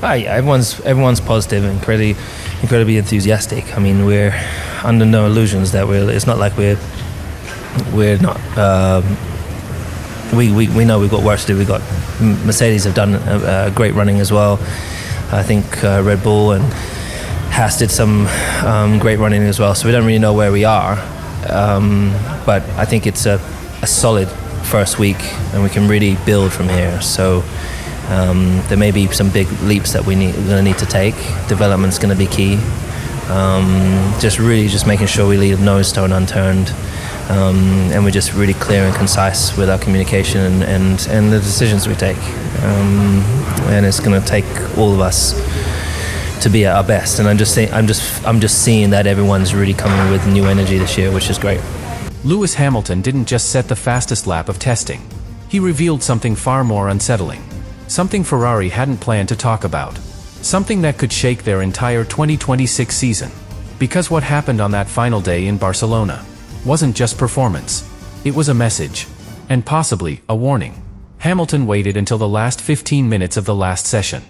Everyone's positive and incredibly enthusiastic. I mean, we're under no illusions that it's not like we're not. We know we've got work to do. Mercedes have done great running as well. I think Red Bull and Haas did some great running as well. So we don't really know where we are, but I think it's a solid first week, and we can really build from here. So there may be some big leaps that we're going to need to take. Development's going to be key. Just making sure we leave no stone unturned, and we're just really clear and concise with our communication and the decisions we take. And it's going to take all of us to be at our best. And I'm just seeing that everyone's really coming with new energy this year, which is great. Lewis Hamilton didn't just set the fastest lap of testing. He revealed something far more unsettling. Something Ferrari hadn't planned to talk about. Something that could shake their entire 2026 season. Because what happened on that final day in Barcelona wasn't just performance. It was a message. And possibly a warning. Hamilton waited until the last 15 minutes of the last session.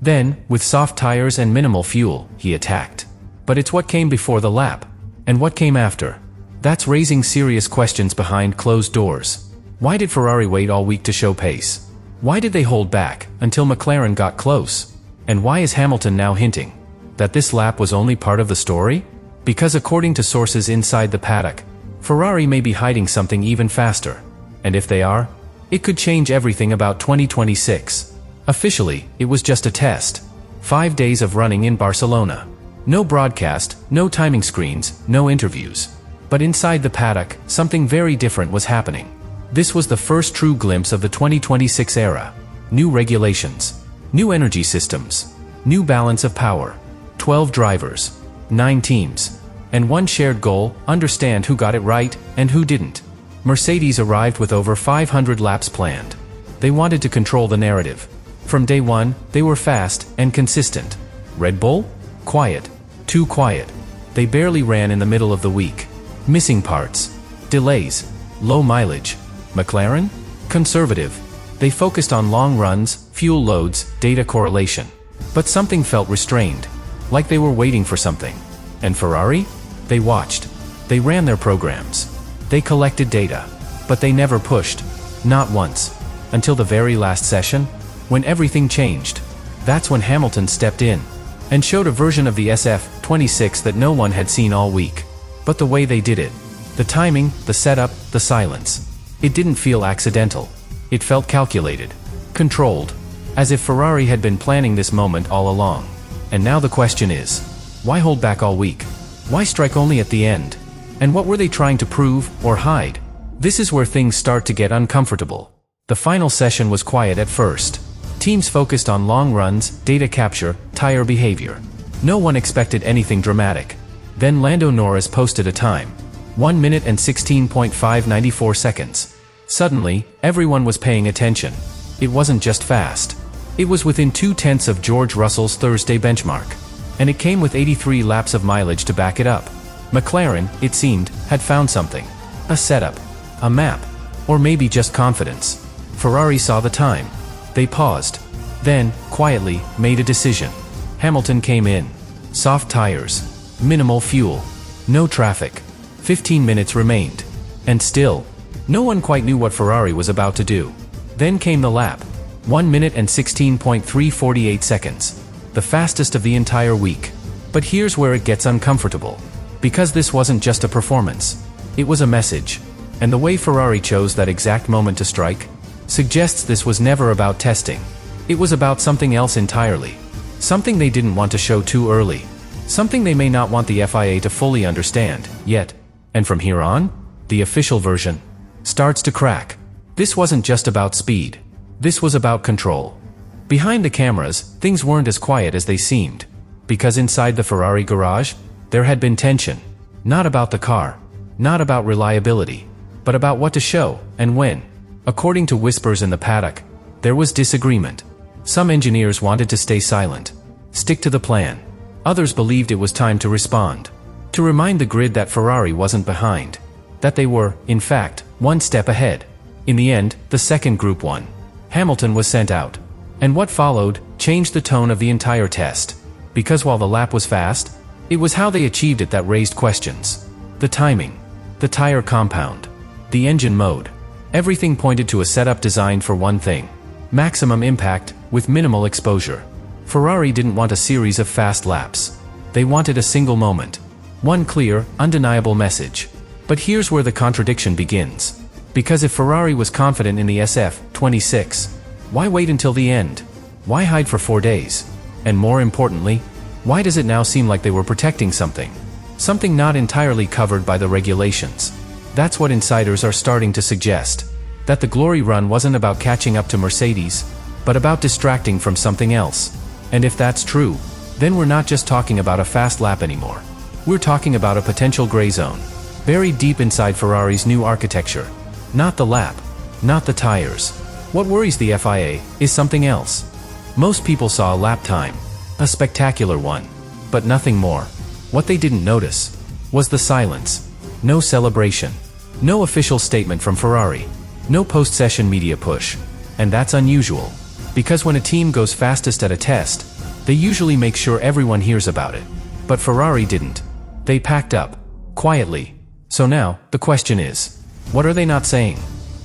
Then, with soft tires and minimal fuel, he attacked. But it's what came before the lap. And what came after. That's raising serious questions behind closed doors. Why did Ferrari wait all week to show pace? Why did they hold back until McLaren got close? And why is Hamilton now hinting that this lap was only part of the story? Because according to sources inside the paddock, Ferrari may be hiding something even faster. And if they are, it could change everything about 2026. Officially, it was just a test. 5 days of running in Barcelona. No broadcast, no timing screens, no interviews. But inside the paddock, something very different was happening. This was the first true glimpse of the 2026 era. New regulations, new energy systems, new balance of power, 12 drivers, 9 teams, and one shared goal: understand who got it right and who didn't. Mercedes arrived with over 500 laps planned. They wanted to control the narrative. From day one, they were fast and consistent. Red Bull? Quiet. Too quiet. They barely ran in the middle of the week. Missing parts. Delays. Low mileage. McLaren? Conservative. They focused on long runs, fuel loads, data correlation. But something felt restrained. Like they were waiting for something. And Ferrari? They watched. They ran their programs. They collected data. But they never pushed. Not once. Until the very last session, when everything changed. That's when Hamilton stepped in and showed a version of the SF26 that no one had seen all week. But the way they did it, the timing, the setup, the silence, it didn't feel accidental. It felt calculated, controlled, as if Ferrari had been planning this moment all along. And now the question is, why hold back all week? Why strike only at the end? And what were they trying to prove or hide? This is where things start to get uncomfortable. The final session was quiet at first. Teams focused on long runs, data capture, tire behavior. No one expected anything dramatic. Then Lando Norris posted a time. 1 minute and 16.594 seconds. Suddenly, everyone was paying attention. It wasn't just fast. It was within 0.2 of George Russell's Thursday benchmark. And it came with 83 laps of mileage to back it up. McLaren, it seemed, had found something. A setup. A map. Or maybe just confidence. Ferrari saw the time. They paused. Then, quietly, made a decision. Hamilton came in. Soft tires. Minimal fuel. No traffic. 15 minutes remained. And still, no one quite knew what Ferrari was about to do. Then came the lap. 1 minute and 16.348 seconds. The fastest of the entire week. But here's where it gets uncomfortable. Because this wasn't just a performance. It was a message. And the way Ferrari chose that exact moment to strike suggests this was never about testing. It was about something else entirely. Something they didn't want to show too early. Something they may not want the FIA to fully understand, yet. And from here on, the official version starts to crack. This wasn't just about speed. This was about control. Behind the cameras, things weren't as quiet as they seemed. Because inside the Ferrari garage, there had been tension. Not about the car. Not about reliability. But about what to show, and when. According to whispers in the paddock, there was disagreement. Some engineers wanted to stay silent. Stick to the plan. Others believed it was time to respond. To remind the grid that Ferrari wasn't behind. That they were, in fact, one step ahead. In the end, the second group won. Hamilton was sent out. And what followed changed the tone of the entire test. Because while the lap was fast, it was how they achieved it that raised questions. The timing, the tire compound, the engine mode. Everything pointed to a setup designed for one thing: maximum impact with minimal exposure. Ferrari didn't want a series of fast laps. They wanted a single moment. One clear, undeniable message. But here's where the contradiction begins. Because if Ferrari was confident in the SF26, why wait until the end? Why hide for 4 days? And more importantly, why does it now seem like they were protecting something? Something not entirely covered by the regulations. That's what insiders are starting to suggest. That the glory run wasn't about catching up to Mercedes, but about distracting from something else. And if that's true, then we're not just talking about a fast lap anymore. We're talking about a potential gray zone, buried deep inside Ferrari's new architecture. Not the lap, not the tires. What worries the FIA is something else. Most people saw a lap time, a spectacular one, but nothing more. What they didn't notice was the silence. No celebration, no official statement from Ferrari, no post-session media push. And that's unusual, because when a team goes fastest at a test, they usually make sure everyone hears about it. But Ferrari didn't. They packed up, quietly. So now, the question is, what are they not saying?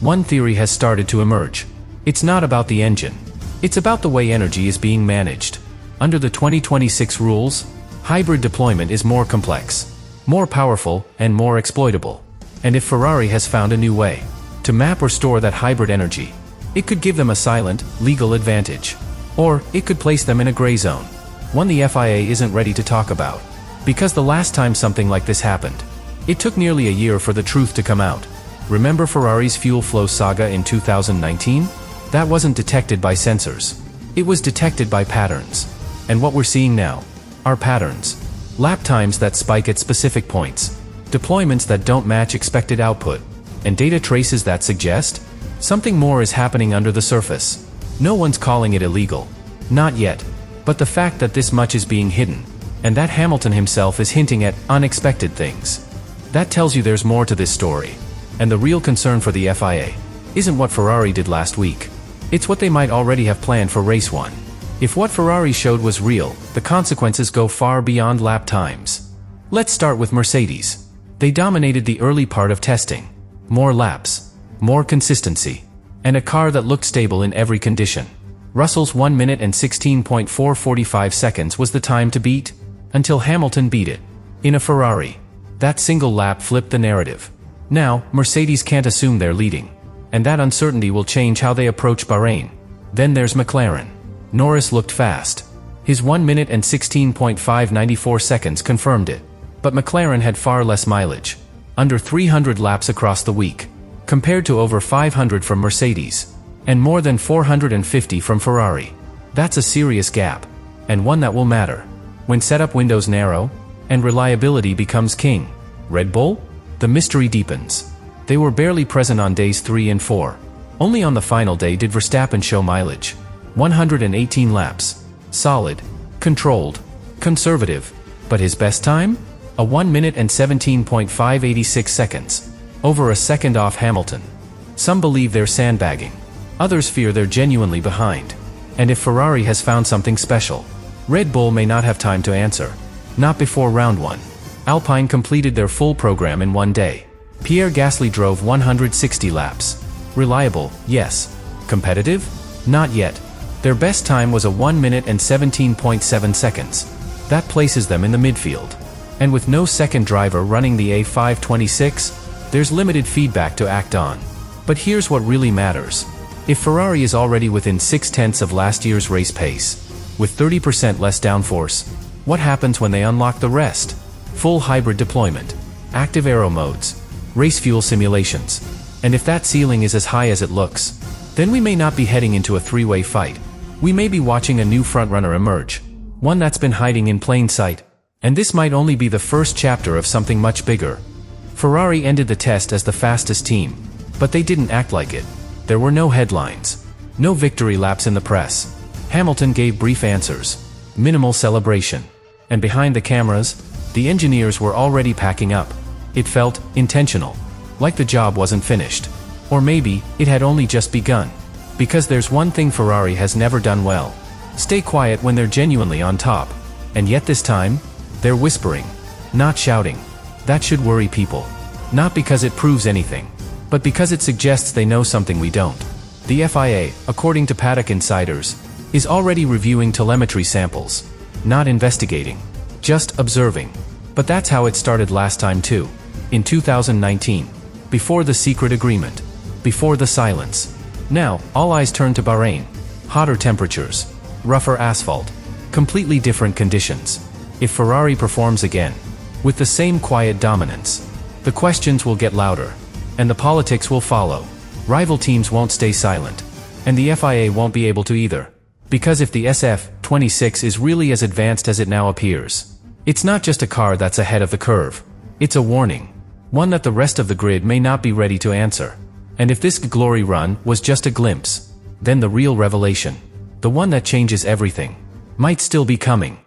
One theory has started to emerge. It's not about the engine. It's about the way energy is being managed. Under the 2026 rules, hybrid deployment is more complex, more powerful, and more exploitable. And if Ferrari has found a new way to map or store that hybrid energy, it could give them a silent, legal advantage. Or it could place them in a gray zone, one the FIA isn't ready to talk about. Because the last time something like this happened, it took nearly a year for the truth to come out. Remember Ferrari's fuel flow saga in 2019? That wasn't detected by sensors. It was detected by patterns. And what we're seeing now are patterns. Lap times that spike at specific points, deployments that don't match expected output, and data traces that suggest something more is happening under the surface. No one's calling it illegal. Not yet. But the fact that this much is being hidden, and that Hamilton himself is hinting at unexpected things, that tells you there's more to this story. And the real concern for the FIA isn't what Ferrari did last week. It's what they might already have planned for race 1. If what Ferrari showed was real, the consequences go far beyond lap times. Let's start with Mercedes. They dominated the early part of testing. More laps, more consistency, and a car that looked stable in every condition. Russell's 1 minute and 16.445 seconds was the time to beat, until Hamilton beat it. In a Ferrari, that single lap flipped the narrative. Now, Mercedes can't assume they're leading, and that uncertainty will change how they approach Bahrain. Then there's McLaren. Norris looked fast. His 1 minute and 16.594 seconds confirmed it. But McLaren had far less mileage, under 300 laps across the week, compared to over 500 from Mercedes, and more than 450 from Ferrari. That's a serious gap, and one that will matter when setup windows narrow, and reliability becomes king. Red Bull? The mystery deepens. They were barely present on days 3 and 4. Only on the final day did Verstappen show mileage. 118 laps. Solid. Controlled. Conservative. But his best time? A 1 minute and 17.586 seconds. Over a second off Hamilton. Some believe they're sandbagging. Others fear they're genuinely behind. And if Ferrari has found something special, Red Bull may not have time to answer. Not before round 1. Alpine completed their full program in 1 day. Pierre Gasly drove 160 laps. Reliable, yes. Competitive? Not yet. Their best time was a 1 minute and 17.7 seconds. That places them in the midfield. And with no second driver running the A526, there's limited feedback to act on. But here's what really matters. If Ferrari is already within 6/10 of last year's race pace, with 30% less downforce, what happens when they unlock the rest? Full hybrid deployment, active aero modes, race fuel simulations. And if that ceiling is as high as it looks, then we may not be heading into a three-way fight. We may be watching a new frontrunner emerge, one that's been hiding in plain sight. And this might only be the first chapter of something much bigger. Ferrari ended the test as the fastest team, but they didn't act like it. There were no headlines, no victory laps in the press. Hamilton gave brief answers, minimal celebration. And behind the cameras, the engineers were already packing up. It felt intentional, like the job wasn't finished. Or maybe, it had only just begun. Because there's one thing Ferrari has never done well. Stay quiet when they're genuinely on top. And yet this time, they're whispering, not shouting. That should worry people. Not because it proves anything, but because it suggests they know something we don't. The FIA, according to paddock insiders, is already reviewing telemetry samples. Not investigating. Just observing. But that's how it started last time too. In 2019. Before the secret agreement. Before the silence. Now, all eyes turn to Bahrain. Hotter temperatures. Rougher asphalt. Completely different conditions. If Ferrari performs again, with the same quiet dominance, the questions will get louder. And the politics will follow. Rival teams won't stay silent. And the FIA won't be able to either. Because if the SF26 is really as advanced as it now appears, it's not just a car that's ahead of the curve. It's a warning. One that the rest of the grid may not be ready to answer. And if this glory run was just a glimpse, then the real revelation, the one that changes everything, might still be coming.